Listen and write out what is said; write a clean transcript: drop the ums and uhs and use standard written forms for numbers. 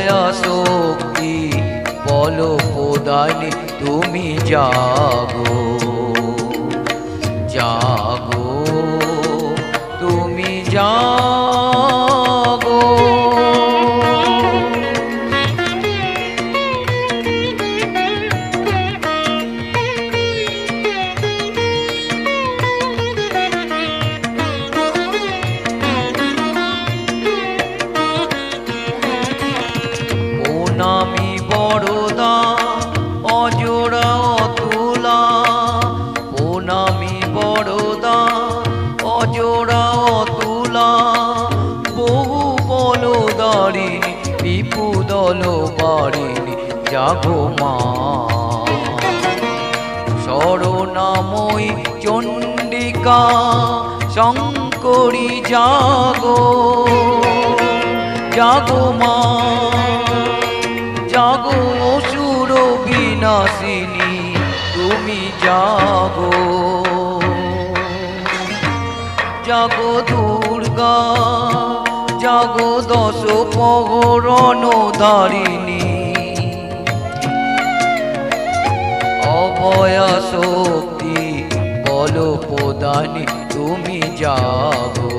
অভয়া শক্তি বল প্রদানে তুমি জাগো, জাগো তুমি জাগো। প্রণামী বরদা অজোড়া অতুলা, প্রণামী বরদা অজোড়া অতুলা, বহু বলদারিণী বিপুদল বারিণী জাগো মা। শরণাময়ী চণ্ডিকা শঙ্করী জাগো, জাগো মা জাগো। অসুর বিনাশিনী তুমি জাগো, জাগো দুর্গা জাগো দশ প্রহরণ ধারিণী। অভয়া শক্তি বল প্রদানে তুমি জাগো।